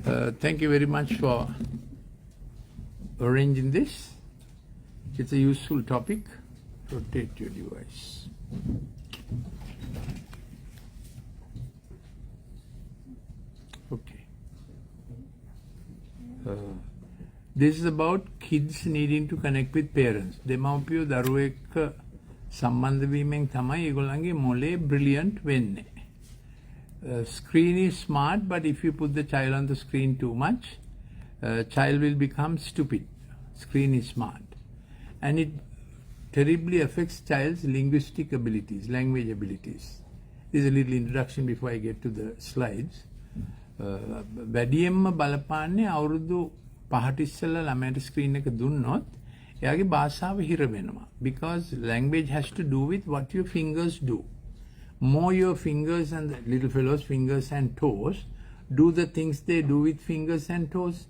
Thank you very much for arranging this. It's a useful topic. Rotate your device. Okay. This is about kids needing to connect with parents. දෙමව්පියෝ දරුවෝ එක්ක සම්බන්ධ වීමෙන් තමයි ඒගොල්ලන්ගේ මොලේ brilliant වෙන්නේ. Screen is smart, but if you put the child on the screen too much, child will become stupid. Screen is smart. And it terribly affects child's linguistic abilities, language abilities. This is a little introduction before I get to the slides. වැඩියෙන්ම බලපාන්නේ අවුරුදු 5ට ඉස්සෙල්ලා ළමයට screen එක දුන්නොත් එයාගේ භාෂාව හිර වෙනවා. Because language has to do with what your fingers do. More your fingers and the little fellow's fingers and toes do the things they do with fingers and toes.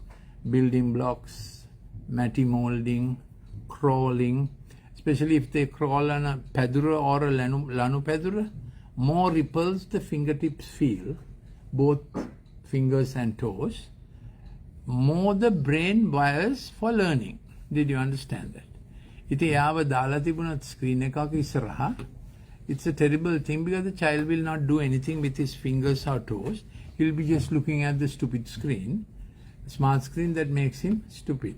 Building blocks, matty molding, crawling, especially if they crawl on a padura or a lanu padura, more ripples the fingertips feel, both fingers and toes, more the brain wires for learning. Did you understand that? ඉතින් යාව දාලා තිබුණත් screen එකක ඉස්සරහා, it's a terrible thing because the child will not do anything with his fingers or toes. He'll be just looking at the stupid screen, smart screen that makes him stupid.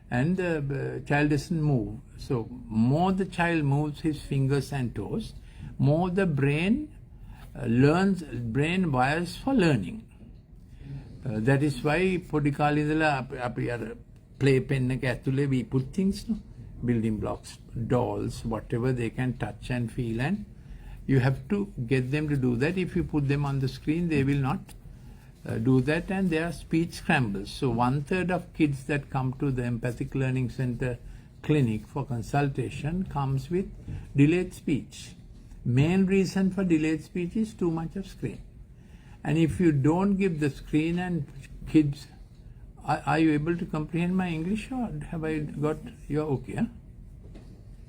And the child doesn't move. So more the child moves his fingers and toes, more the brain learns, brain wires for learning. That is why පොඩි කාලේ ඉඳලා අපි අර play pen එක ඇතුලේ we put things, no? Building blocks, dolls, whatever they can touch and feel, and you have to get them to do that. If you put them on the screen, they will not do that, and there are speech scrambles. So 1/3 of kids that come to the Empathic Learning Center clinic for consultation comes with delayed speech. Main reason for delayed speech is too much of screen. And if you don't give the screen and kids, are you able to comprehend my English, or have I got, you're okay, huh?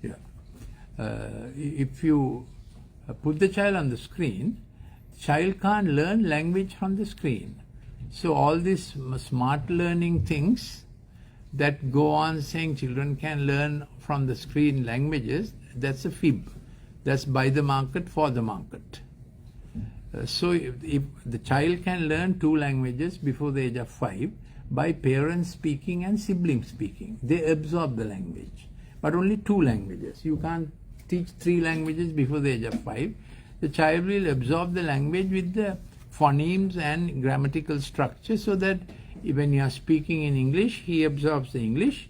Yeah. If you put the child on the screen, child can't learn language from the screen. So all these smart learning things that go on saying children can learn from the screen languages, that's a fib. That's by the market, for the market. So if the child can learn 2 languages before the age of 5 by parents speaking and siblings speaking, they absorb the language. But only 2 languages. You can't teach 3 languages before the age of 5. The child will absorb the language with the phonemes and grammatical structure, so that when you are speaking in English, he absorbs the English,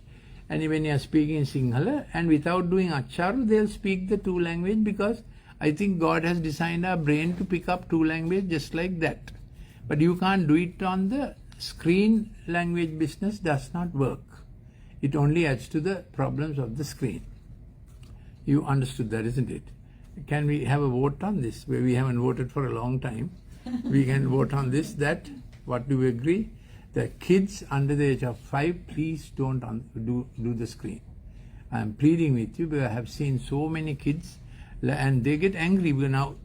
and when you are speaking in Sinhala, and without doing Acharu, they'll speak the 2 language, because I think God has designed our brain to pick up 2 language just like that. But you can't do it on the screen. Language business does not work. It only adds to the problems of the screen. You understood that, isn't it? Can we have a vote on this? Where we haven't voted for a long time. We can vote on this, that. What do we agree? The kids under the age of 5, please don't do the screen. I am pleading with you, because I have seen so many kids, and they get angry because now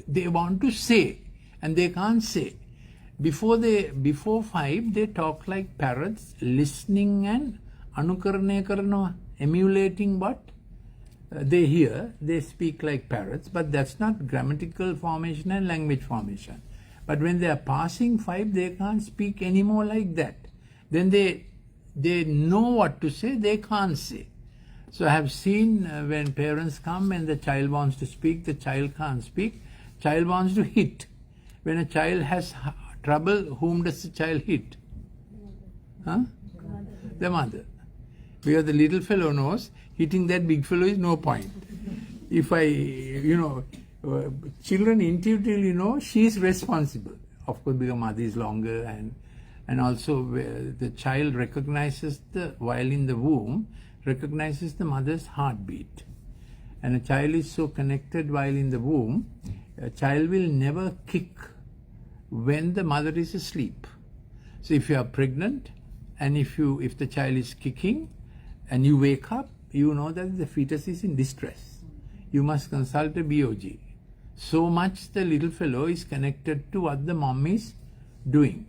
they want to say and they can't say. Before 5, they talk like parrots, listening and anukarane karana, emulating what they hear. They speak like parrots, but that's not grammatical formation and language formation. But when they are passing 5, they can't speak anymore like that. Then they know what to say, they can't say. So I have seen when parents come and the child wants to speak, the child can't speak, child wants to hit. When a child has trouble, whom does the child hit? Huh? The mother. Because the little fellow knows hitting that big fellow is no point. If children intuitively know she is responsible. Of course, because mother is longer, and also the child recognizes while in the womb, recognizes the mother's heartbeat. And a child is so connected while in the womb, a child will never kick when the mother is asleep. So if you are pregnant, and if the child is kicking and you wake up, you know that the fetus is in distress. You must consult a BOG. So much the little fellow is connected to what the mom is doing.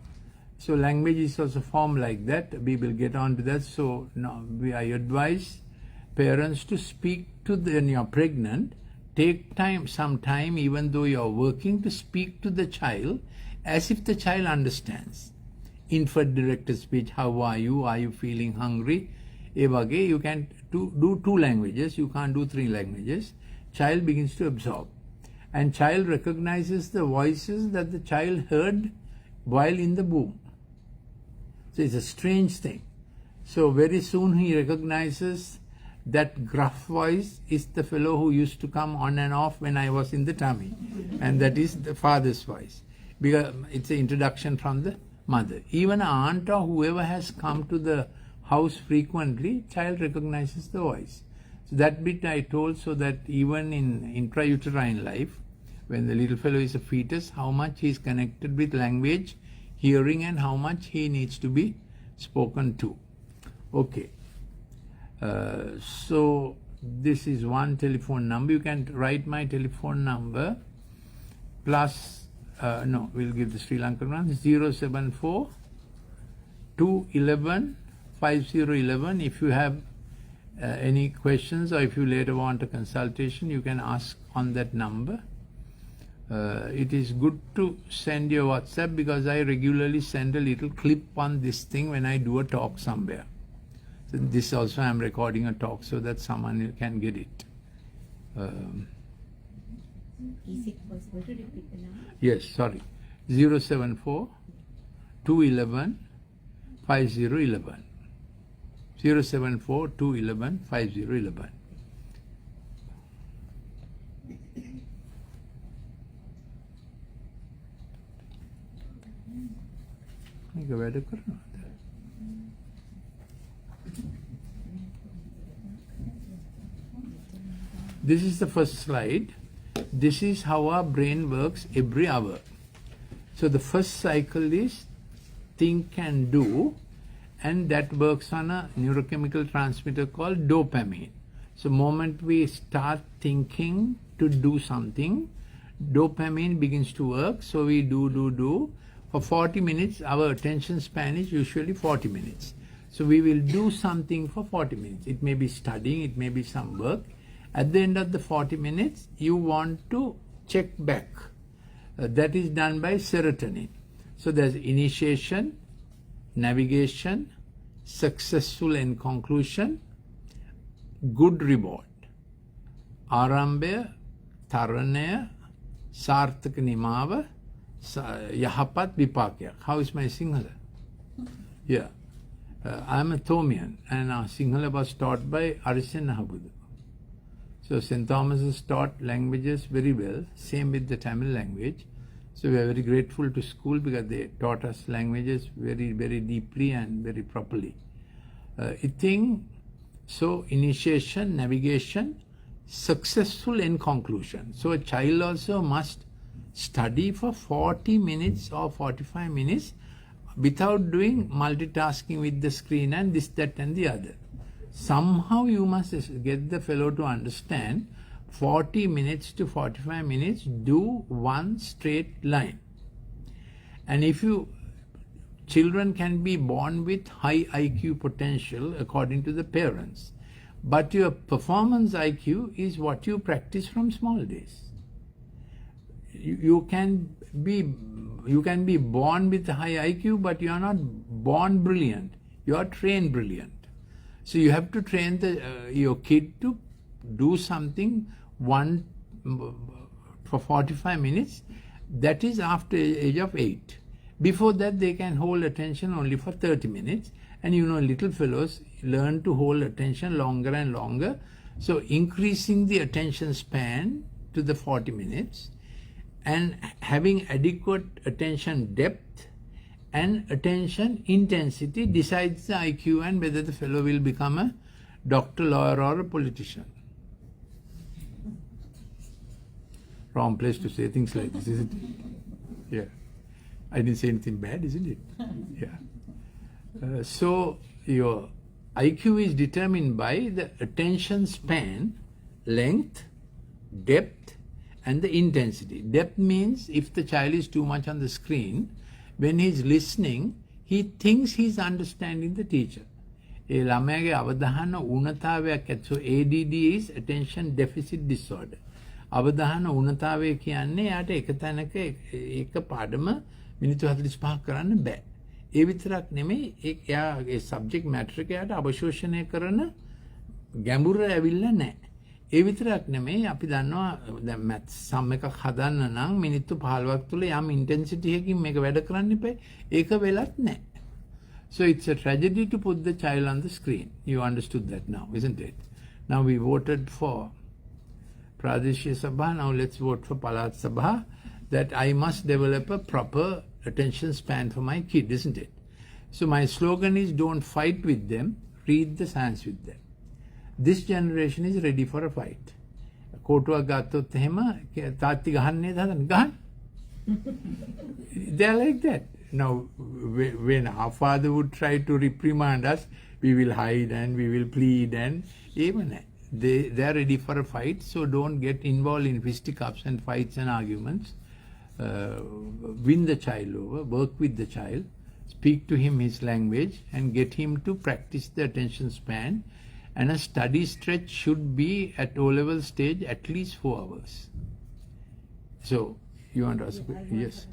So language is also formed like that. We will get on to that. So now I advise parents to speak to when you're pregnant, take some time, even though you're working, to speak to the child as if the child understands. Inferred directed speech, how are you feeling hungry? You can do 2 languages, you can't do 3 languages. Child begins to absorb. And child recognizes the voices that the child heard while in the womb. So it's a strange thing. So very soon he recognizes that gruff voice is the fellow who used to come on and off when I was in the tummy. And that is the father's voice. Because it's an introduction from the mother. Even an aunt or whoever has come to the house frequently, child recognizes the voice. So that bit I told, so that even in intrauterine life, when the little fellow is a fetus, how much he is connected with language, hearing, and how much he needs to be spoken to. Okay. So this is one telephone number. You can write my telephone number plus, we'll give the Sri Lankan one, 074 211 5011. If you have any questions, or if you later want a consultation, you can ask on that number. It is good to send your WhatsApp, because I regularly send a little clip on this thing when I do a talk somewhere. So this also I am recording a talk so that someone can get it. Is it possible to repeat the number? Yes, sorry. 074 211 5011. 074 211 5011. This is the first slide. This is how our brain works every hour. So the first cycle is think and do, and that works on a neurochemical transmitter called dopamine. So moment we start thinking to do something, dopamine begins to work. So we do. For 40 minutes, our attention span is usually 40 minutes. So we will do something for 40 minutes. It may be studying, it may be some work. At the end of the 40 minutes, you want to check back. That is done by serotonin. So there's initiation, navigation, successful end conclusion, good reward. Arambaya, Taranaya, Sarthaka Nimava, Yahapat Vipakya. How is my Sinhala? Yeah. I am a Thomian, and our Sinhala was taught by Arishan Nahabudu. So St. Thomas has taught languages very well, same with the Tamil language. So we are very grateful to school, because they taught us languages very, very deeply and very properly. So initiation, navigation, successful end conclusion. So a child also must study for 40 minutes or 45 minutes without doing multitasking with the screen and this, that and the other. Somehow you must get the fellow to understand 40 minutes to 45 minutes, do one straight line. And if children can be born with high IQ potential according to the parents, but your performance IQ is what you practice from small days. You can be born with a high IQ, but you are not born brilliant. You are trained brilliant. So you have to train your kid to do something for 45 minutes. That is after age of 8. Before that, they can hold attention only for 30 minutes. And little fellows learn to hold attention longer and longer. So increasing the attention span to the 40 minutes and having adequate attention depth and attention intensity decides the IQ and whether the fellow will become a doctor, lawyer, or a politician. Wrong place to say things like this, isn't it? Yeah. I didn't say anything bad, isn't it? Yeah. So your IQ is determined by the attention span, length, depth, and the intensity. Depth means if the child is too much on the screen, when he is listening, he thinks he's understanding the teacher. ඒ ළමයාගේ අවධාන ඌනතාවයක් ඇති. So ADD is attention deficit disorder. අවධාන ඌනතාවය කියන්නේ යාට එක තැනක එක පාඩම මිනිත්තු 45ක් කරන්න බෑ. ඒ විතරක් නෙමෙයි එයාගේ subject matter එක යාට අවශෝෂණය කරන ගැඹුර ඇවිල්ලා නැහැ. ඒ විතරක් නෙමෙයි අපි දන්නවා දැන් maths sum එකක් හදන්න නම් මිනිත්තු 15ක් තුල යම් intensity එකකින් මේක වැඩ කරන්න එපා. ඒක වෙලත් නැහැ. So it's a tragedy to put the child on the screen. You understood that now, isn't it? Now we voted for Pradeshya Sabha. Now let's vote for Palat Sabha. That I must develop a proper attention span for my kid, isn't it? So my slogan is don't fight with them, read the science with them. This generation is ready for a fight. Kotuwa gathot ehema taatti gahanne dadan gahan. They are like that. Now when our father would try to reprimand us, we will hide and we will plead and even they are ready for a fight. So don't get involved in fisticuffs and fights and arguments. Win the child over, work with the child, speak to him his language and get him to practice the attention span. And a study stretch should be at O-level stage at least 4 hours. So, you want to ask? Yes.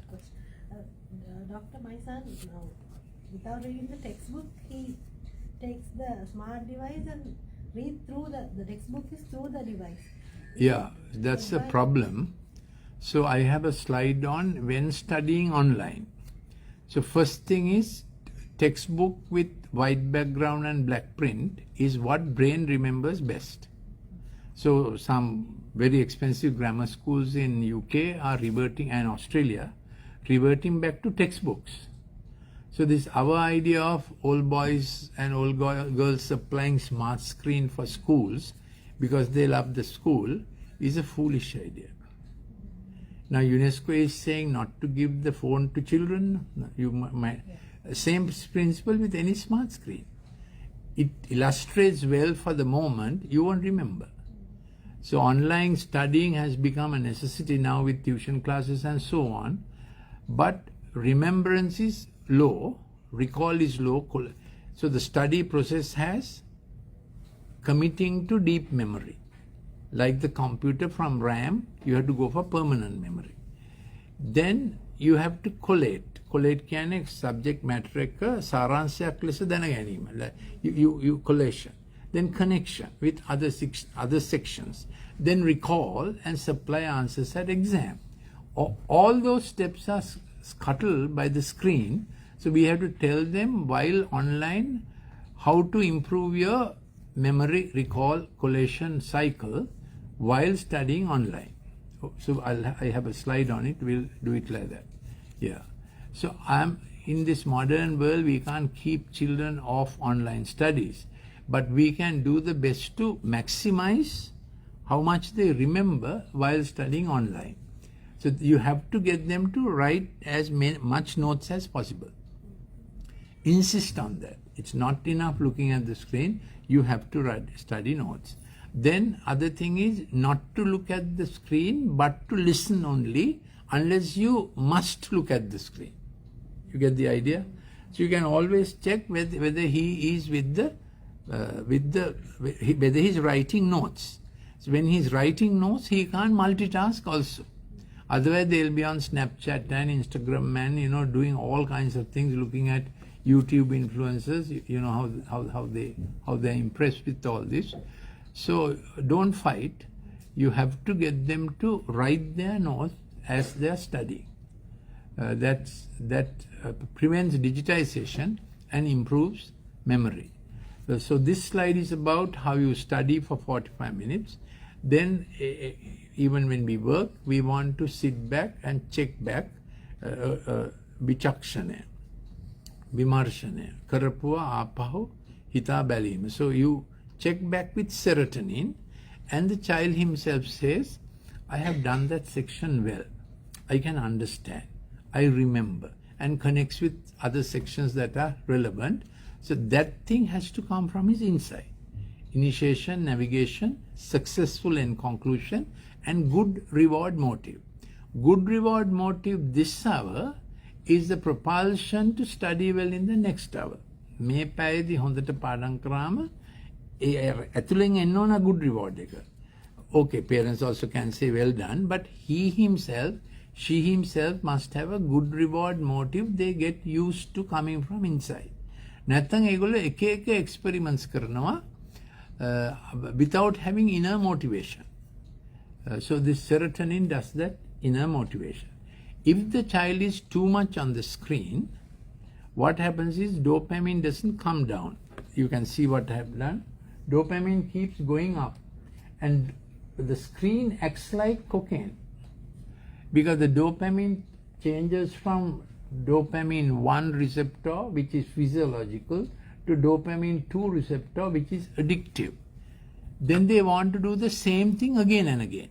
Doctor, my son, without reading the textbook, he takes the smart device and read through the textbook is through the device. Yeah, that's the problem. So I have a slide on when studying online. So first thing is textbook with white background and black print is what brain remembers best. So some very expensive grammar schools in UK are reverting, and Australia, reverting back to textbooks. So this our idea of all boys and all girls supplying smart screen for schools because they love the school is a foolish idea. Now UNESCO is saying not to give the phone to children. You might, same principle with any smart screen. It illustrates well for the moment, you won't remember. So online studying has become a necessity now with tuition classes and so on. But remembrance is low, recall is low. So the study process has committing to deep memory. Like the computer, from RAM, you have to go for permanent memory. Then you have to collate. Collate කියන්නේ subject matter එක සාරාංශයක් ලෙස දැනගැනීම. You collation. Then connection with other sections. Then recall and supply answers at exam. All those steps are scuttled by the screen. So we have to tell them while online how to improve your memory, recall, collation cycle while studying online. So I have a slide on it. We'll do it like that. Yeah. So in this modern world, we can't keep children off online studies, but we can do the best to maximize how much they remember while studying online. So you have to get them to write as much notes as possible. Insist on that. It's not enough looking at the screen. You have to study notes. Then other thing is not to look at the screen, but to listen only unless you must look at the screen. You get the idea? So you can always check whether he is whether he's writing notes. So when he's writing notes, he can't multitask also. Otherwise, they'll be on Snapchat and Instagram and, doing all kinds of things, looking at YouTube influencers, how they're impressed with all this. So don't fight. You have to get them to write their notes as they're studying. That prevents digitization and improves memory. So this slide is about how you study for 45 minutes. Then even when we work, we want to sit back and check back vichakshana, vimarshana, karapuwa apaho hita balima. So you check back with serotonin and the child himself says, I have done that section well. I can understand. I remember, and connects with other sections that are relevant. So that thing has to come from his inside. Initiation, navigation, successful end conclusion, and good reward motive. Good reward motive this hour is the propulsion to study well in the next hour. මේ පැයේදී හොඳට පාඩම් කරාම ඇතුලෙන් එන්න ඕන good reward එක. Okay, parents also can say well done, but she himself must have a good reward motive. They get used to coming from inside. නැත්තම් ඒගොල්ලෝ එක එක experiments කරනවා without having inner motivation. So this serotonin does that inner motivation. If the child is too much on the screen, what happens is dopamine doesn't come down. You can see what I have done. Dopamine keeps going up, and the screen acts like cocaine, because the dopamine changes from dopamine 1 receptor, which is physiological, to dopamine 2 receptor, which is addictive. Then they want to do the same thing again and again.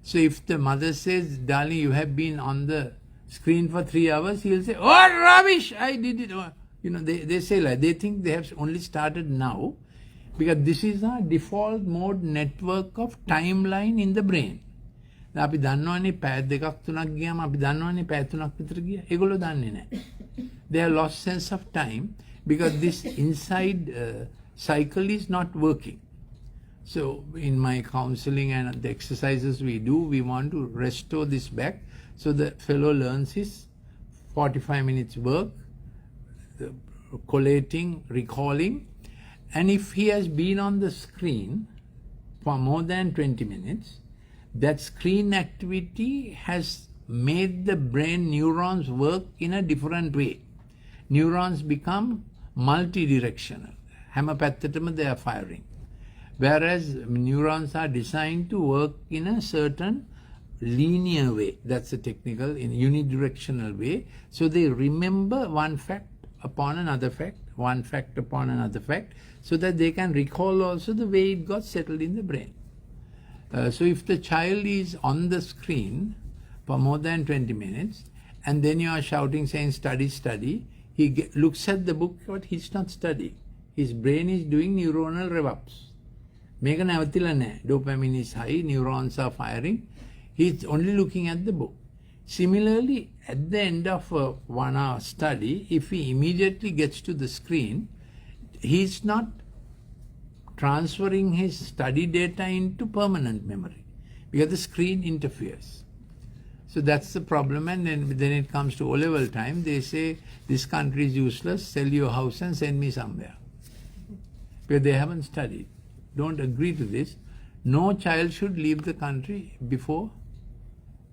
So if the mother says, darling, you have been on the screen for 3 hours, he'll say, oh, rubbish, I did it. You know, they say like, they think they have only started now, because this is a default mode network of timeline in the brain. අපි දන්නවනේ පැය දෙකක් තුනක් ගියාම අපි දන්නවනේ පැය තුනක් විතර ගියා. ඒගොල්ලෝ දන්නේ නැහැ. They have lost sense of time because this inside cycle is not working. So in my counseling and the exercises we do, we want to restore this back so the fellow learns his 45 minutes work, collating, recalling, and if he has been on the screen for more than 20 minutes, that screen activity has made the brain neurons work in a different way. Neurons become multi-directional. Hammer පැත්තටම they are firing. Whereas neurons are designed to work in a certain linear way. That's a technical, in unidirectional way. So they remember one fact upon another fact, one fact upon another fact, so that they can recall also the way it got settled in the brain. So if the child is on the screen for more than 20 minutes, and then you are shouting, saying, study, study, he looks at the book, but he's not studying. His brain is doing neuronal rev-ups. මේක නැවතිලා නැහැ. Dopamine is high, neurons are firing. He's only looking at the book. Similarly, at the end of a 1 hour study, if he immediately gets to the screen, he's not transferring his study data into permanent memory because the screen interferes. So that's the problem, and then it comes to O-level time, they say, this country is useless, sell your house and send me somewhere. Because they haven't studied. Don't agree to this. No child should leave the country before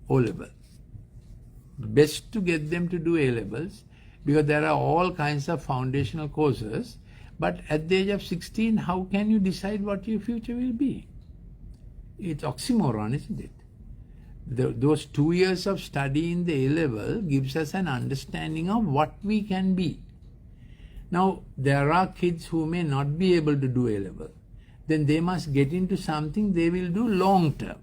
O-level. Best to get them to do A-levels, because there are all kinds of foundational courses. But at the age of 16, how can you decide what your future will be? It's oxymoron, isn't it? Those 2 years of study in the A-level gives us an understanding of what we can be. Now, there are kids who may not be able to do A-level. Then they must get into something they will do long term.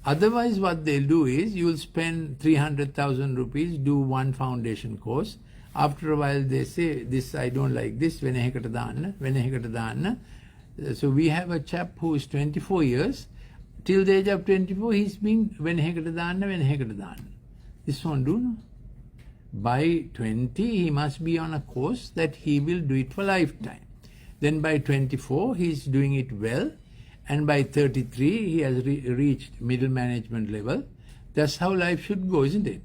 Otherwise, what they'll do is, you'll spend 300,000 rupees, do one foundation course. After a while, they say, this, I don't like this, වෙන එකකට දාන්න. So we have a chap who is 24 years. Till the age of 24, he's been වෙන එකකට දාන්න. This won't do, no? By 20, he must be on a course that he will do it for lifetime. Then by 24, he's doing it well. And by 33, he has reached middle management level. That's how life should go, isn't it?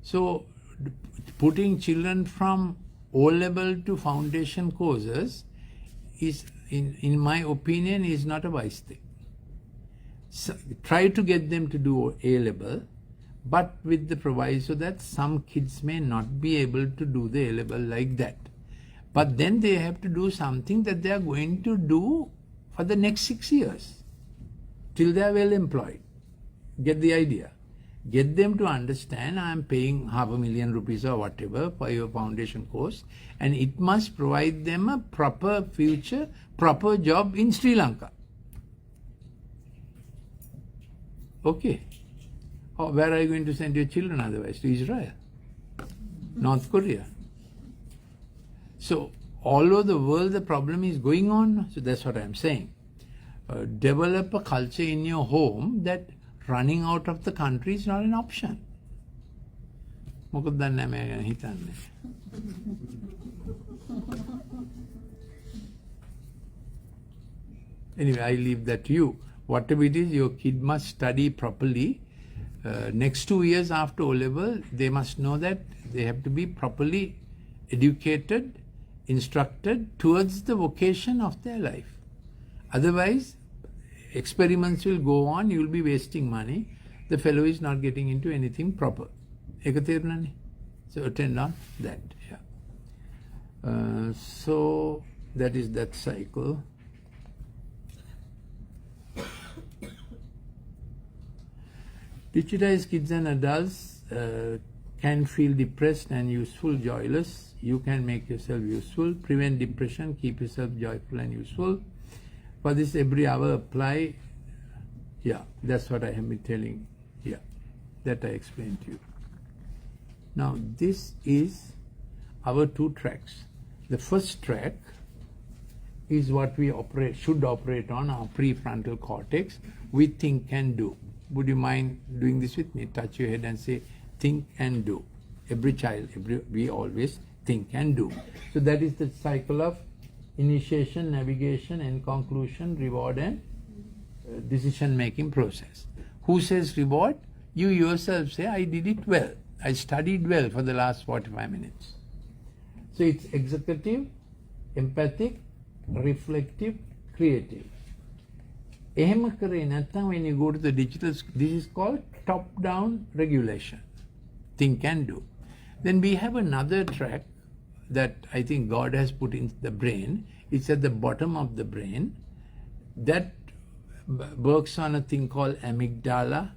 So putting children from O-level to foundation courses is, in my opinion, is not a wise thing. So, try to get them to do A-level, but with the proviso that some kids may not be able to do the A-level like that. But then they have to do something that they are going to do for the next 6 years, till they are well employed. Get the idea? Get them to understand, I am paying $500,000 rupees or whatever for your foundation course, and it must provide them a proper future, proper job in Sri Lanka. Okay. Or where are you going to send your children otherwise? To Israel? North Korea? So, all over the world, the problem is going on. So, that's what I'm saying. Develop a culture in your home that running out of the country is not an option. මොකද දන්නේ නැහැ මම හිතන්නේ. Anyway, I leave that to you. Whatever it is, your kid must study properly. Next 2 years after O-level, they must know that they have to be properly educated, instructed towards the vocation of their life. Otherwise, experiments will go on, you will be wasting money. The fellow is not getting into anything proper. ඒක තේරුණානේ? So attend on that. Yeah. So that is that cycle. Digitized kids and adults can feel depressed and useful, joyless. You can make yourself useful, prevent depression, keep yourself joyful and useful. For this, every hour apply. Yeah, that's what I have been telling. Yeah, that I explained to you. Now, this is our 2 tracks. The first track is what we should operate on, our prefrontal cortex. We think and do. Would you mind doing this with me? Touch your head and say, think and do. Every child, we always think and do. So that is the cycle of initiation, navigation, and conclusion, reward, and decision-making process. Who says reward? You yourself say, I did it well. I studied well for the last 45 minutes. So it's executive, empathic, reflective, creative. When you go to the digital, this is called top-down regulation. Think and do. Then we have another track that I think God has put in the brain. It's at the bottom of the brain. That works on a thing called amygdala,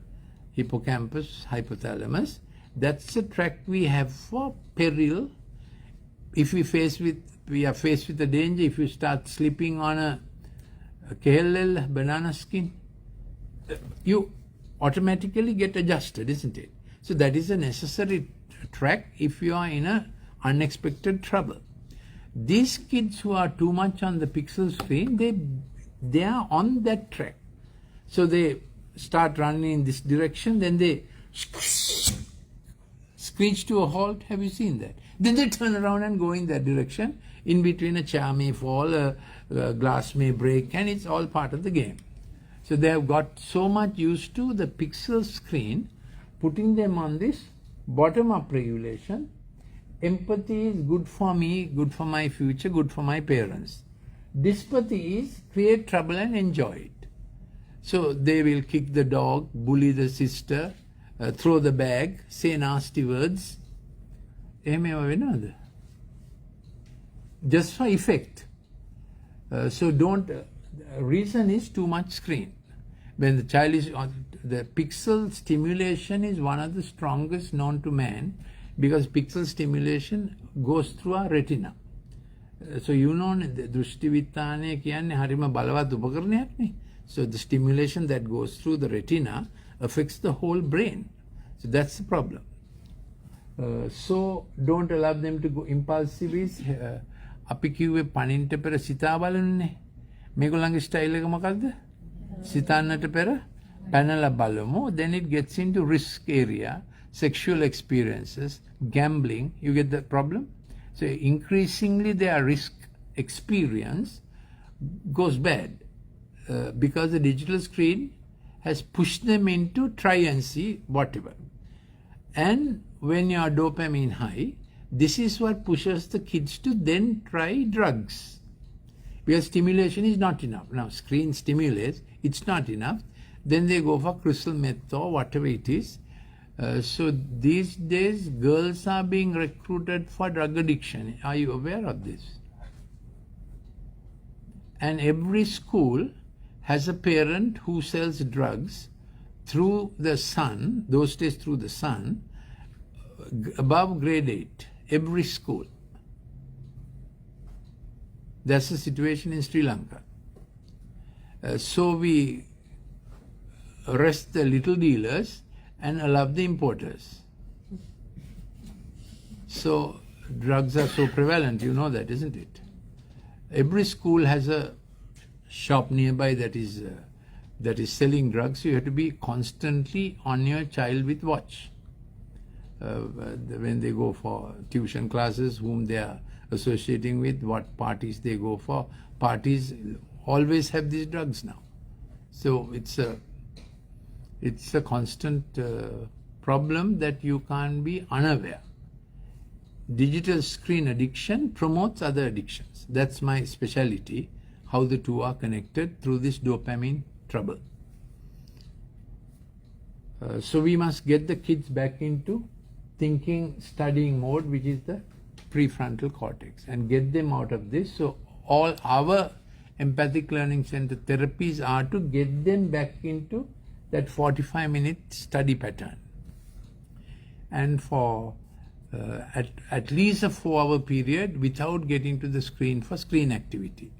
hippocampus, hypothalamus. That's the track we have for peril. If we are faced with a danger, if you start slipping on a KLL banana skin, you automatically get adjusted, isn't it? So that is a necessary track if you are in a unexpected trouble. These kids who are too much on the pixel screen, they are on that track. So they start running in this direction, then they screech to a halt. Have you seen that? Then they turn around and go in that direction. In between, a chair may fall, a glass may break, and it's all part of the game. So they have got so much used to the pixel screen, putting them on this bottom-up regulation. Empathy is good for me, good for my future, good for my parents. Dyspathy is create trouble and enjoy it. So they will kick the dog, bully the sister, throw the bag, say nasty words. Just for effect. So don't, reason is too much screen. When the child is on, the pixel stimulation is one of the strongest known to man, because pixel stimulation goes through our retina. So you know, දෘෂ්ටි විත්තානය කියන්නේ හරිම බලවත් උපකරණයක් නේ. So the stimulation that goes through the retina affects the whole brain. So that's the problem. So don't allow them to go impulsive. අපි කිව්වේ පණින්ට පෙර සිතා බලන්නේ. මේගොල්ලන්ගේ ස්ටයිල් එක මොකද්ද? සිතන්නට පෙර පැනලා බලමු. Then it gets into risk area, sexual experiences, gambling. You get the problem? So increasingly their risk experience goes bad because the digital screen has pushed them into try and see whatever. And when you are dopamine high, this is what pushes the kids to then try drugs. Because stimulation is not enough. Now screen stimulates, it's not enough. Then they go for crystal meth or whatever it is. So these days girls are being recruited for drug addiction. Are you aware of this? And every school has a parent who sells drugs through the sun, those days through the sun, above grade 8. Every school. That's the situation in Sri Lanka. So we arrest the little dealers and allow the importers. So drugs are so prevalent, you know that, isn't it? Every school has a shop nearby that is selling drugs. So you have to be constantly on your child with watch. when they go for tuition classes, whom they are associating with, what parties they go for. Parties always have these drugs now. So it's a constant problem that you can't be unaware. Digital screen addiction promotes other addictions. That's my specialty, how the two are connected through this dopamine trouble. So we must get the kids back into thinking, studying mode, which is the prefrontal cortex, and get them out of this. So all our empathic learning center therapies are to get them back into that 45-minute study pattern. And for at least a 4-hour period without getting to the screen for screen activity.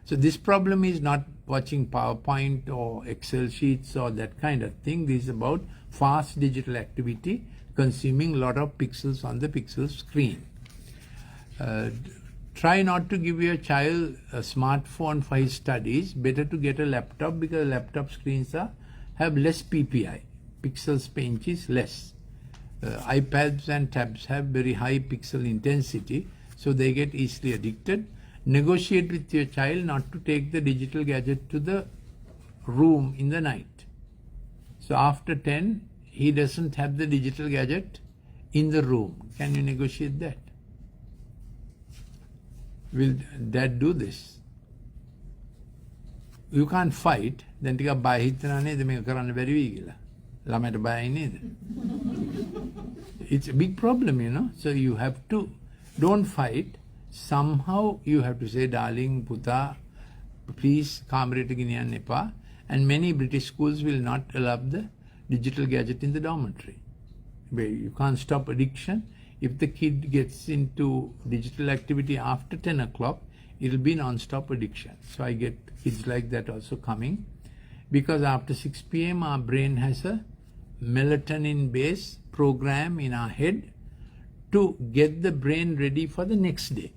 So this problem is not watching PowerPoint or Excel sheets or that kind of thing. This is about fast digital activity consuming a lot of pixels on the pixel screen. Try not to give your child a smartphone for his studies. Better to get a laptop, because laptop screens have less PPI, pixels per inch is less. iPads and tabs have very high pixel intensity, so they get easily addicted. Negotiate with your child not to take the digital gadget to the room in the night. So after 10, he doesn't have the digital gadget in the room. Can you negotiate that? Will dad do this? You can't fight. Then ටිකක් බය හිතනවා නේද මේක කරන්න බැරි වෙයි කියලා. ළමයට බයයි නේද? It's a big problem, you know. So you have to, don't fight. Somehow you have to say, darling, puta, please, කාමරයට ගෙනියන්න එපා. And many British schools will not allow the digital gadget in the dormitory. You can't stop addiction. If the kid gets into digital activity after 10 o'clock, it will be non-stop addiction. So I get kids like that also coming. Because after 6 p.m. our brain has a melatonin-based program in our head to get the brain ready for the next day.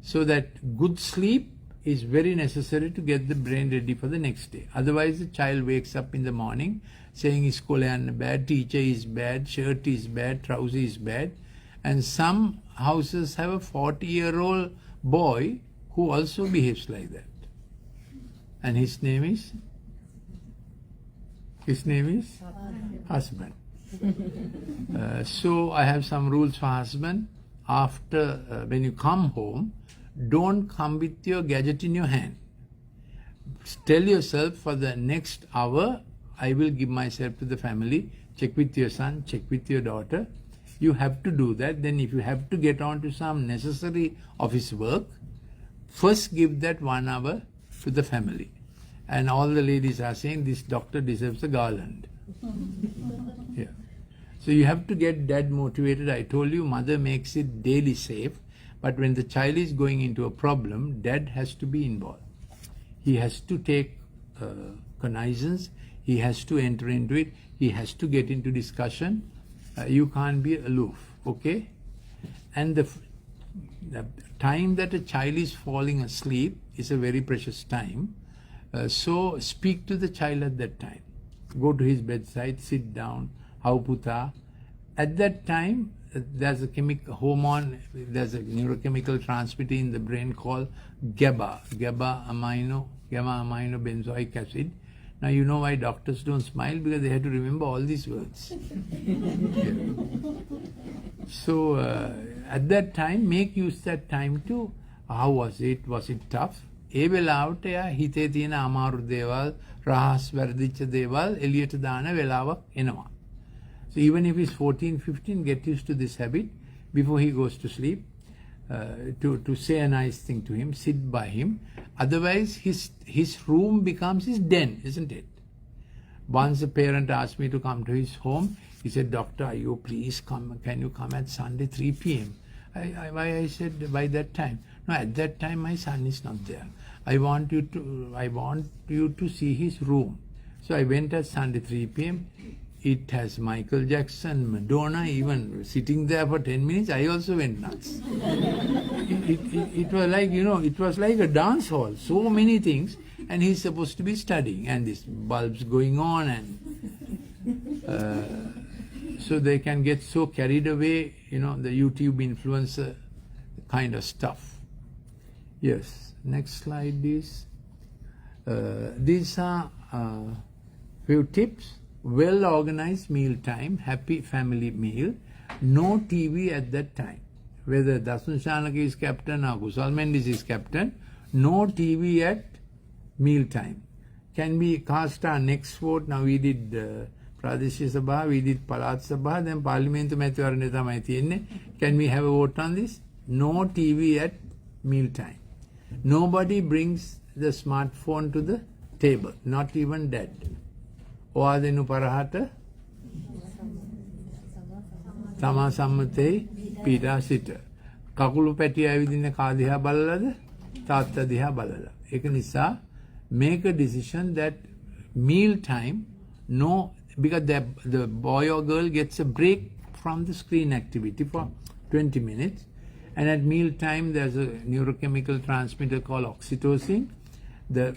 So that good sleep is very necessary to get the brain ready for the next day. Otherwise, the child wakes up in the morning saying, "Iskole yanna bad, teacher is bad, shirt is bad, trouser is bad." And some houses have a 40-year-old boy who also behaves like that. And his name is husband. So I have some rules for husband. After, when you come home, don't come with your gadget in your hand. Tell yourself, for the next hour, I will give myself to the family. Check with your son, check with your daughter. You have to do that. Then if you have to get on to some necessary office work, first give that 1 hour to the family. And all the ladies are saying, this doctor deserves a garland. Yeah. So you have to get dad motivated. I told you, mother makes it daily safe. But when the child is going into a problem, dad has to be involved. He has to take cognizance. He has to enter into it. He has to get into discussion. You can't be aloof, okay? And the time that a child is falling asleep is a very precious time. So speak to the child at that time. Go to his bedside, sit down, how puta. At that time, there's a chemical hormone, there's a neurochemical transmitter in the brain called GABA, gamma amino benzoic acid. Now you know why doctors don't smile, because they have to remember all these words. Yeah. So at that time, make use that time to, how was it? Was it tough? ඒ වෙලාවට එයා හිතේ තියෙන අමාරු දේවල්, රහස් වැරදිච්ච දේවල් එළියට දාන වෙලාවක් එනවා. So even if he's 14, 15, get used to this habit before he goes to sleep, to say a nice thing to him, sit by him. Otherwise, his room becomes his den, isn't it? Once a parent asked me to come to his home. He said, "Doctor, are you please come? Can you come at Sunday 3 p.m.? I said, by that time. No, at that time my son is not there. I want you to see his room." So I went at Sunday 3 p.m. It has Michael Jackson, Madonna, even sitting there for 10 minutes. I also went nuts. It was like, it was like a dance hall. So many things. And he's supposed to be studying. And these bulbs going on. And so they can get so carried away, the YouTube influencer kind of stuff. Yes, next slide is, these are few tips. Well organized meal time, happy family meal, no TV at that time. Whether Dasun Shanaka is captain or Kusal Mendis is captain, no TV at meal time. Can we cast our next vote? Now we did Pradesh Sabha, we did Palat Sabha, then Parliament Mathiwarane thamai thiyenne. Can we have a vote on this? No TV at meal time. Nobody brings the smartphone to the table, not even dad. Oadenu parahata Sama sammate pita sita. Kakulu පැටිය ඇවිදින කා දිහා බලලාද තාත්තා දිහා බලලා. ඒක නිසා make a decision that meal time, no, because the boy or girl gets a break from the screen activity for 20 minutes, and at meal time there's a neurochemical transmitter called oxytocin. The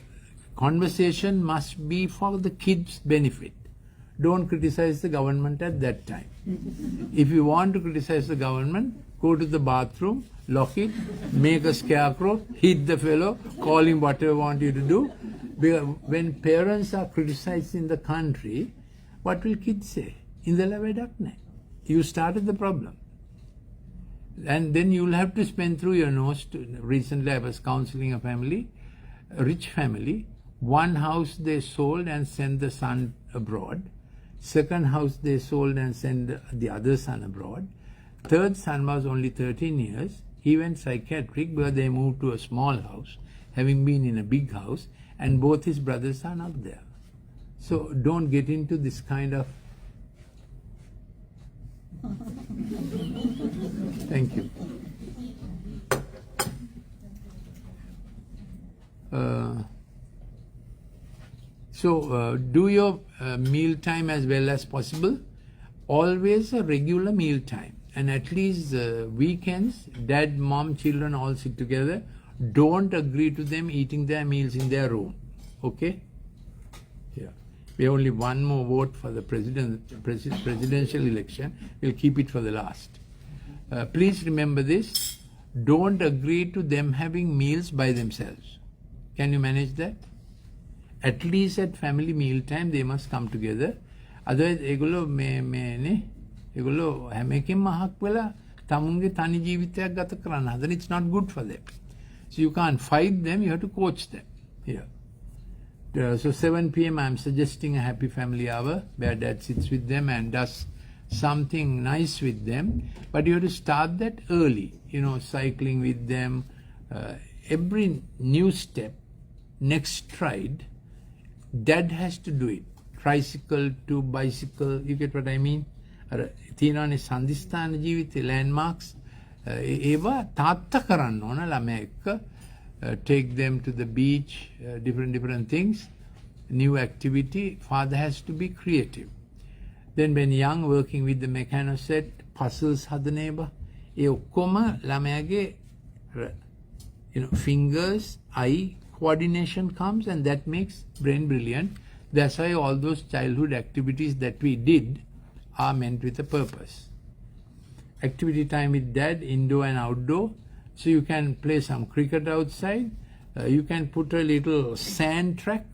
conversation must be for the kids' benefit. Don't criticize the government at that time. If you want to criticize the government, go to the bathroom, lock it, make a scarecrow, hit the fellow, call him whatever you want you to do. Because when parents are criticized in the country, what will kids say? You started the problem. And then you'll have to spend through your nose. Recently I was counseling a family, a rich family. One house they sold and sent the son abroad. Second house they sold and sent the other son abroad. Third son was only 13 years. He went psychiatric because they moved to a small house, having been in a big house, and both his brothers are not there. So don't get into this kind of... Thank you. Do your meal time as well as possible. Always a regular meal time. And at least weekends, dad, mom, children all sit together. Don't agree to them eating their meals in their room. Okay? Yeah. We have only one more vote for the presidential election. We'll keep it for the last. Please remember this. Don't agree to them having meals by themselves. Can you manage that? At least at family meal time, they must come together. Otherwise, egolo හැම එකෙන්ම අහක් වෙලා තමුන්ගේ තනි ජීවිතයක් ගත කරන්න හදන. It's not good for them. So you can't fight them, you have to coach them. Here. So 7 p.m. I'm suggesting a happy family hour where dad sits with them and does something nice with them. But you have to start that early. Cycling with them. Every new step, next stride, dad has to do it. Tricycle to bicycle, you get what I mean? තියෙනවානේ සන්දිස්ථාන ජීවිතේ landmarks ඒවා තාත්තා කරන්න ඕන ළමයා එක්ක. Take them to the beach, different things, new activity. Father has to be creative. Then when young, working with the mechanoset, puzzles හදන ඒවා ඒ ඔක්කොම ළමයාගේ fingers, eye coordination comes, and that makes brain brilliant. That's why all those childhood activities that we did are meant with a purpose. Activity time with dad, indoor and outdoor. So you can play some cricket outside. You can put a little sand track.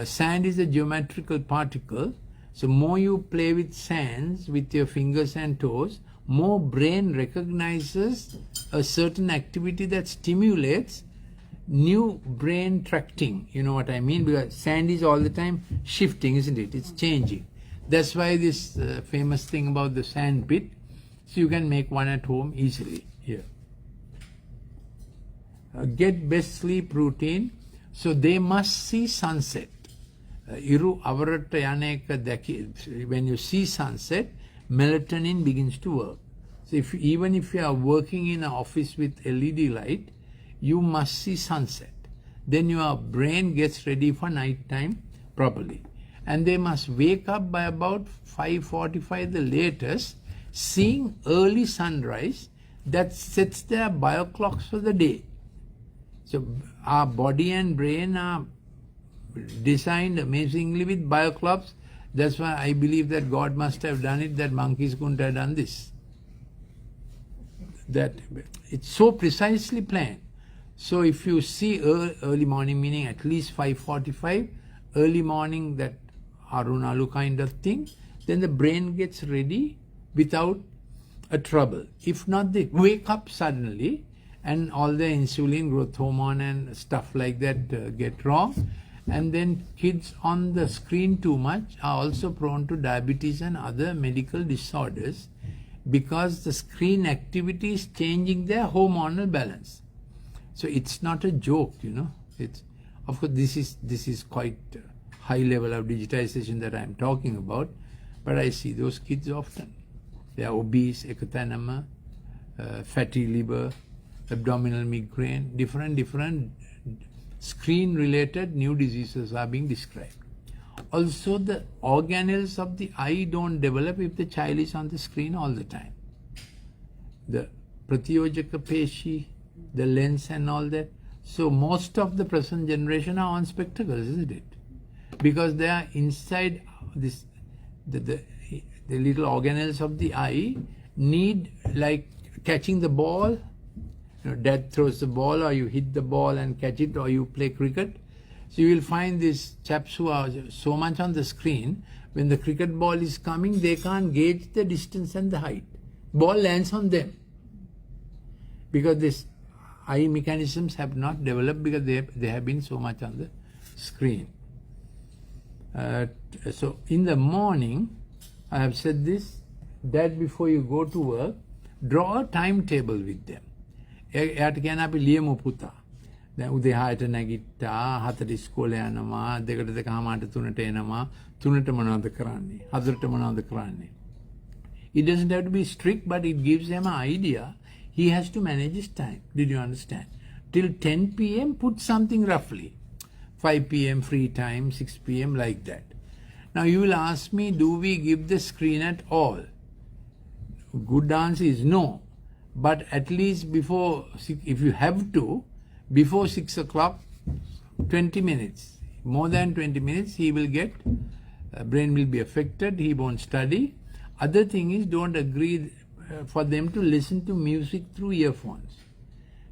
Sand is a geometrical particle. So more you play with sands with your fingers and toes, more brain recognizes a certain activity that stimulates new brain tracting. You know what I mean? Because sand is all the time shifting, isn't it? It's changing. That's why this famous thing about the sand pit. So you can make one at home easily here. Get best sleep routine. So they must see sunset. When you see sunset, melatonin begins to work. So even if you are working in an office with LED light, you must see sunset. Then your brain gets ready for night time properly. And they must wake up by about 5:45 the latest, seeing early sunrise that sets their bioclocks for the day. So our body and brain are designed amazingly with bioclocks That's why I believe that God must have done it, that monkeys couldn't have done this. That it's so precisely planned. So if you see early morning, meaning at least 5:45, early morning, that Arunalu kind of thing, then the brain gets ready without a trouble. If not, they wake up suddenly and all the insulin, growth hormone and stuff like that get wrong. And then kids on the screen too much are also prone to diabetes and other medical disorders, because the screen activity is changing their hormonal balance. So it's not a joke, you know. It's, of course, this is quite high level of digitization that I'm talking about, but I see those kids often. They are obese, ekathanama, fatty liver, abdominal migraine, different screen-related new diseases are being described. Also, the organelles of the eye don't develop if the child is on the screen all the time. The pratyojaka peshi, the lens and all that. So most of the present generation are on spectacles, isn't it? Because they are inside this, the little organelles of the eye need, like catching the ball. You know, dad throws the ball, or you hit the ball and catch it, or you play cricket. So you will find these chaps who are so much on the screen, when the cricket ball is coming, they can't gauge the distance and the height. Ball lands on them. Because this eye mechanisms have not developed, because they have been so much on the screen. So in the morning, I have said this, that before you go to work, draw a timetable with them. එයාට කියන අපි ලියමු පුතා. දැන් උදේ 6ට නැගිට්ටා, 4ට ඉස්කෝලේ යනවා, 2ට 2:00ට 3ට එනවා, 3ට මොනවද කරන්නේ? 4ට මොනවද කරන්නේ? It doesn't have to be strict, but it gives them an idea. He has to manage his time. Did you understand? Till 10 p.m. put something roughly. 5 p.m. free time, 6 p.m. like that. Now you will ask me, do we give the screen at all? Good answer is no. But at least before, if you have to, before 6 o'clock, 20 minutes, more than 20 minutes, he will get, brain will be affected, he won't study. Other thing is, don't agree for them to listen to music through earphones.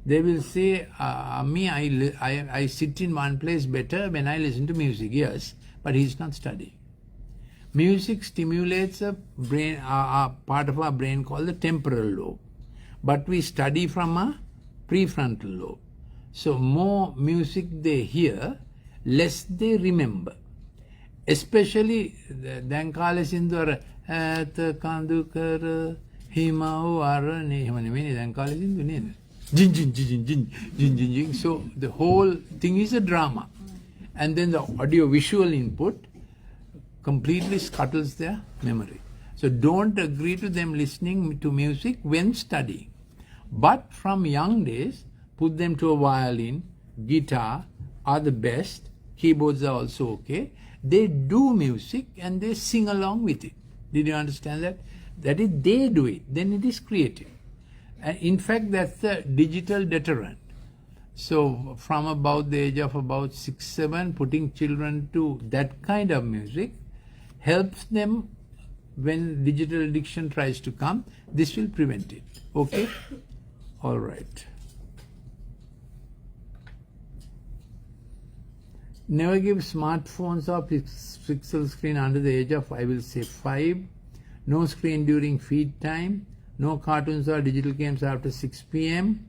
They will say, I sit in one place better when I listen to music. Yes, but he's not studying. Music stimulates a brain, part of our brain called the temporal lobe. But we study from a prefrontal lobe. So more music they hear, less they remember. Especially, දැන් කාලේ සින්දු අර ඈත කඳු කර හිමව අරණේ එහෙම නෙමෙයි දැන් කාලේ සින්දු නේද? Jin jin jin jin jin jin jin jin. So the whole thing is a drama. And then the audio visual input completely scuttles their memory. So don't agree to them listening to music when studying. But from young days, put them to a violin, guitar are the best, keyboards are also okay. They do music and they sing along with it. Did you understand that? That is, they do it, then it is creative. And in fact, that's the digital deterrent. So from about the age of about 6, 7, putting children to that kind of music helps them when digital addiction tries to come. This will prevent it. Okay? All right. Never give smartphones or pixel screen under the age of, I will say, 5. No screen during feed time. No cartoons or digital games after 6 p.m.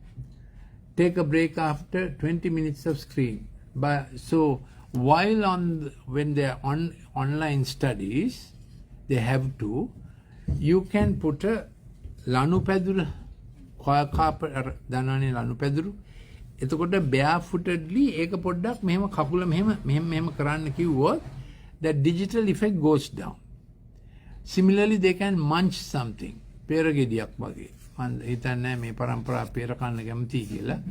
Take a break after 20 minutes of screen. So while when they are on online studies, they have to, you can put a lanu peduru, දන්නවනේ ලනු පැදුරු. එතකොට barefootedly ඒක පොඩ්ඩක් මෙහෙම කකුල මෙහෙම කරන්න කිව්වොත් that digital effect goes down. Similarly, they can munch something. පෙරගෙඩියක් වගේ. මම හිතන්නේ මේ පරම්පරාව පෙර කන්න කැමතියි කියලා.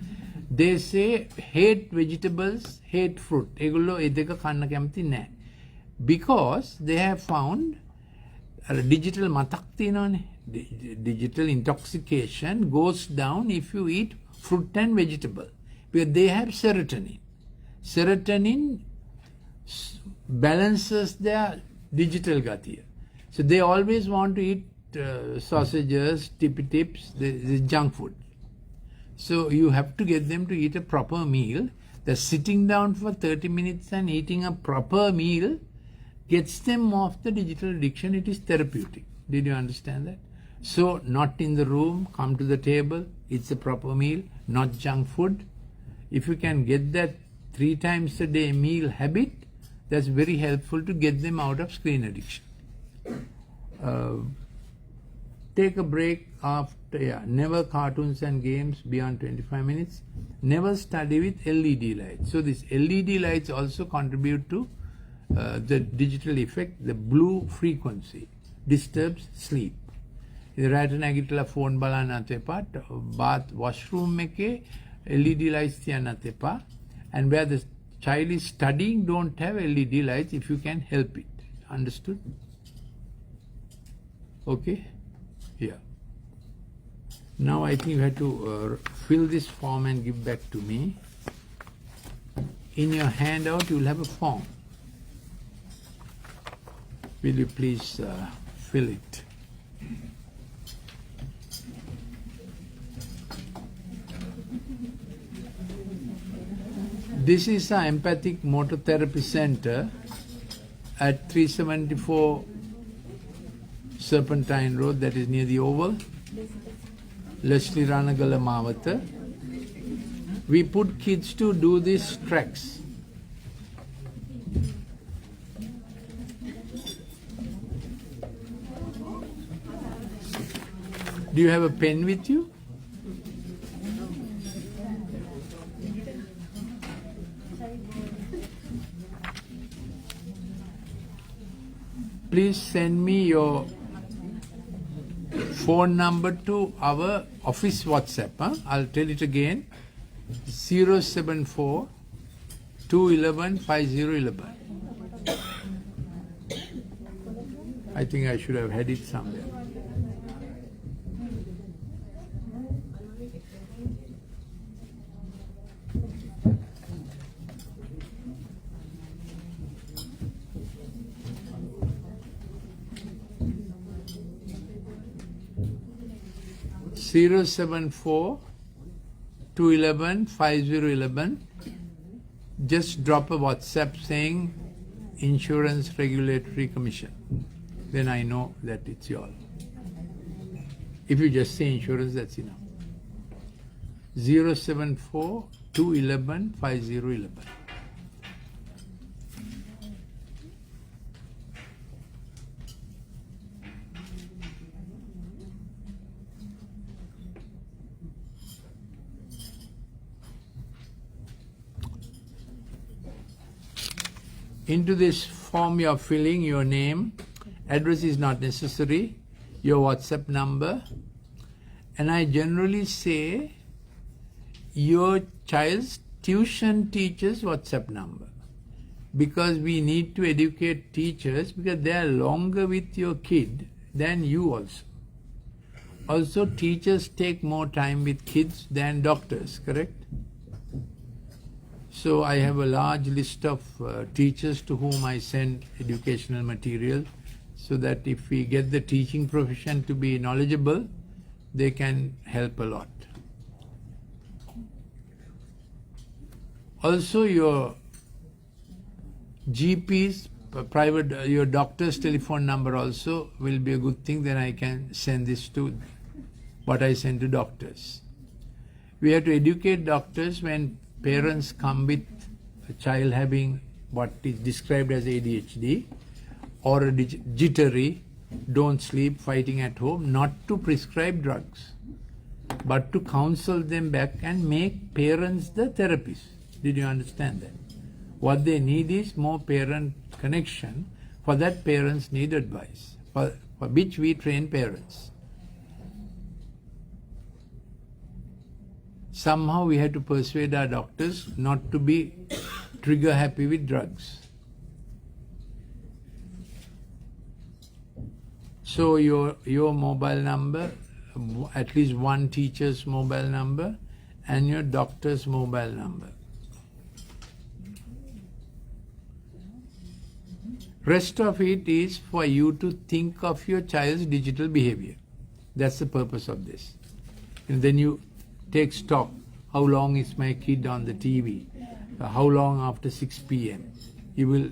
They say hate vegetables, hate fruit. ඒගොල්ලෝ ඒ දෙක කන්න කැමති නැහැ. Because they have found digital මතක් තියෙනවනේ. Digital intoxication goes down if you eat fruit and vegetable, because they have serotonin. Serotonin balances their digital gatiya. So they always want to eat sausages, tippy tips, the junk food. So you have to get them to eat a proper meal. The sitting down for 30 minutes and eating a proper meal gets them off the digital addiction. It is therapeutic. Did you understand that? So not in the room, come to the table, it's a proper meal, not junk food. If you can get that 3 times a day meal habit, that's very helpful to get them out of screen addiction. Take a break after, never cartoons and games beyond 25 minutes. Never study with LED lights. So these LED lights also contribute to the digital effect. The blue frequency disturbs sleep. රැට නැගිටලා phone බලන්නත් එපා. bath washroom එකේ LED lights තියන්නත් එපා. And where the child is studying, don't have LED lights if you can help it. Understood? Okay? Yeah. Now I think you have to fill this form and give back to me. In your handout you will have a form. Will you please fill it? This is our Empathic Motor Therapy Center at 374 Serpentine Road, that is near the Oval, Leslie Ranagala Mawata. We put kids to do these tracks. Do you have a pen with you? Please send me your phone number to our office WhatsApp. I'll tell it again. 074 211 5011. I think I should have had it somewhere. Zero 74 211 5011. Just drop a WhatsApp saying Insurance Regulatory Commission. Then I know that it's y'all. If you just say insurance, that's enough. 074 211 5011. Into this form you are filling your name, address is not necessary, your WhatsApp number, and I generally say your child's tuition teacher's WhatsApp number, because we need to educate teachers because they are longer with your kid than you also. Also, teachers take more time with kids than doctors, correct? So I have a large list of teachers to whom I send educational material, so that if we get the teaching profession to be knowledgeable, they can help a lot. Also, your GP's private, your doctor's telephone number also will be a good thing. Then I can send this to what I send to doctors. We have to educate doctors when parents come with a child having what is described as ADHD or a jittery, don't sleep, fighting at home, not to prescribe drugs, but to counsel them back and make parents the therapists. Did you understand that? What they need is more parent connection. For that, parents need advice, for which we train parents. Somehow we have to persuade our doctors not to be trigger happy with drugs. So your mobile number, at least one teacher's mobile number, and your doctor's mobile number. Rest of it is for you to think of your child's digital behavior. That's the purpose of this. And then you take stock. How long is my kid on the TV? How long after 6 p.m.? You will,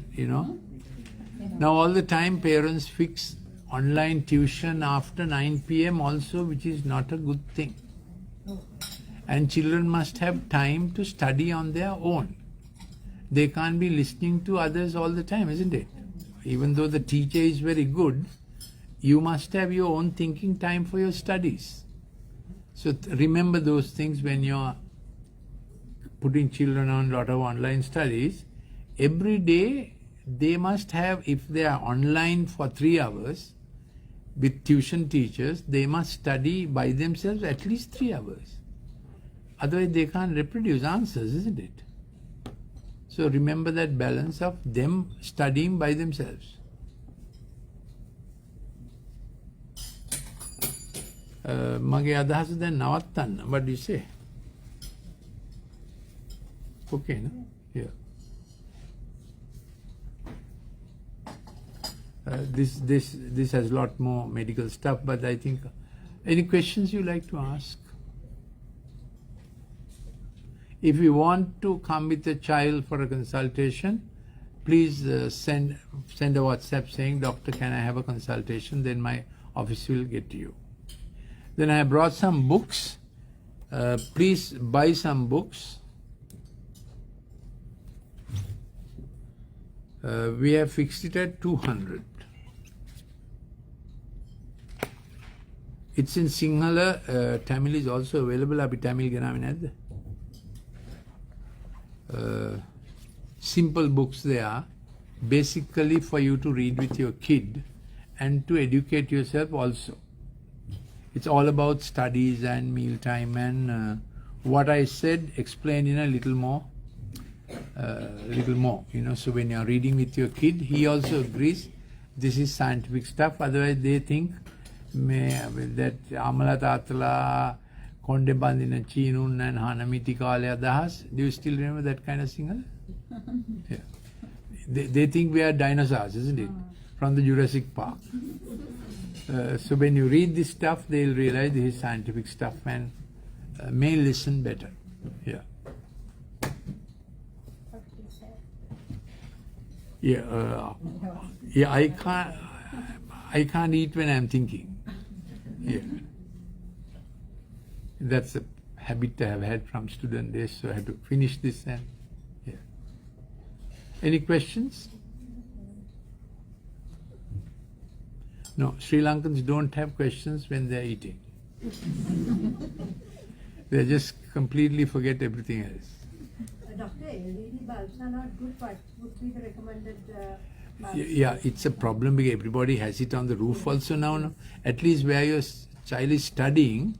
Now all the time parents fix online tuition after 9 p.m. also, which is not a good thing. And children must have time to study on their own. They can't be listening to others all the time, isn't it? Even though the teacher is very good, you must have your own thinking time for your studies. So remember those things when you're putting children on a lot of online studies. Every day they must have, if they are online for 3 hours with tuition teachers, they must study by themselves at least 3 hours. Otherwise they can't reproduce answers, isn't it? So remember that balance of them studying by themselves. Mage adahasa දැන් නවත්තන්න. What do you say? Okay, no? Yeah. This has a lot more medical stuff, but I think any questions you like to ask? If you want to come with a child for a consultation, please send a WhatsApp saying, "Doctor, can I have a consultation?" Then my office will get to you. Then I brought some books. Please buy some books. We have fixed it at 200. It's in Sinhala. Tamil is also available. Api Tamil ගෙනාවේ නැද්ද? Simple books they are, basically for you to read with your kid and to educate yourself also. It's all about studies and mealtime and what I said explained in a little more. So when you're reading with your kid, he also agrees this is scientific stuff. Otherwise they think that Amala Tatala Konde Bandina Chinun and Hanamiti Kale Adahas. Do you still remember that kind of singer? Yeah. They think we are dinosaurs, isn't it? From the Jurassic Park. So when you read this stuff, they'll realize this is scientific stuff and may listen better. Yeah. Yeah. I can't eat when I'm thinking. Yeah. That's a habit I have had from student days, so I have to finish this and yeah. Any questions? No, Sri Lankans don't have questions when they're eating. They just completely forget everything else. Doctor, LED bulbs are not good. What would be the recommended bulbs? Yeah, it's a problem because everybody has it on the roof also now. No? At least where your child is studying,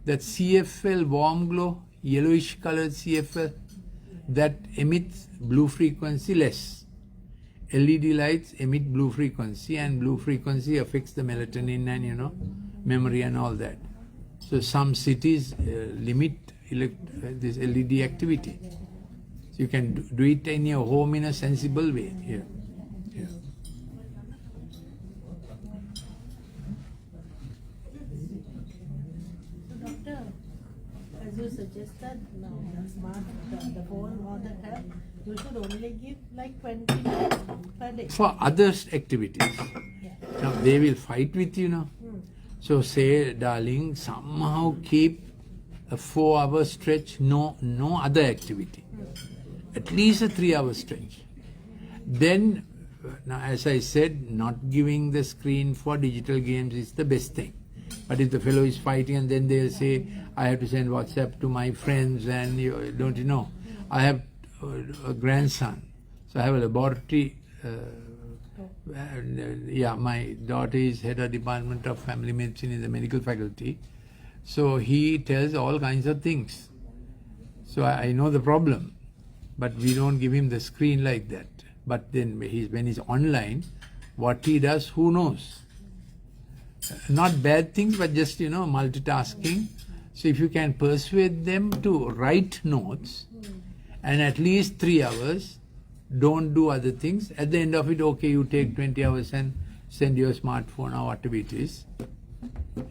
that CFL warm glow, yellowish colored CFL, that emits blue frequency less. LED lights emit blue frequency, and blue frequency affects the melatonin and memory and all that. So some cities limit this LED activity. So you can do it in your home in a sensible way. Yeah. Yeah. Doctor, as you suggested, now the phone or the tab, you should only give like 20 minutes per day. For other activities. Yeah. Now they will fight with you now. So say, darling, somehow keep a 4-hour stretch, no other activity. At least a 3-hour stretch. Then, now as I said, not giving the screen for digital games is the best thing. But if the fellow is fighting and then they'll say, I have to send WhatsApp to my friends and don't you know, I have a grandson. So I have a laboratory. My daughter is head of Department of Family Medicine in the medical faculty. So he tells all kinds of things. So I know the problem. But we don't give him the screen like that. But then when he's online, what he does, who knows? Not bad things, but just, multitasking. So if you can persuade them to write notes and at least 3 hours, don't do other things. At the end of it, okay, you take 20 hours and send your smartphone or whatever it is.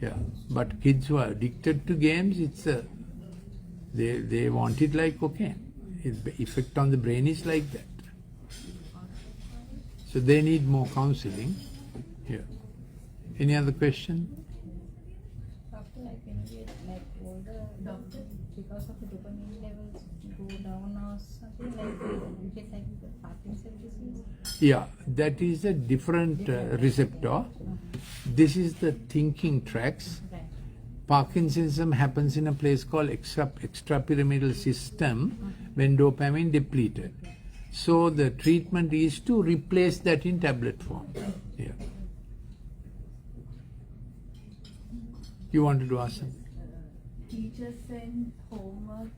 Yeah, but kids who are addicted to games, it's they want it like cocaine. The effect on the brain is like that. So they need more counseling. Yeah. Any other question? Doctor, like when we get like older, doctor, because of the dopamine levels go down or something like we get like the Parkinson's disease. Yeah, that is a different receptor. This is the thinking tracks. Right. Parkinsonism happens in a place called extrapyramidal system when dopamine depleted. So the treatment is to replace that in tablet form. Yeah. You wanted to ask something? Teachers send homework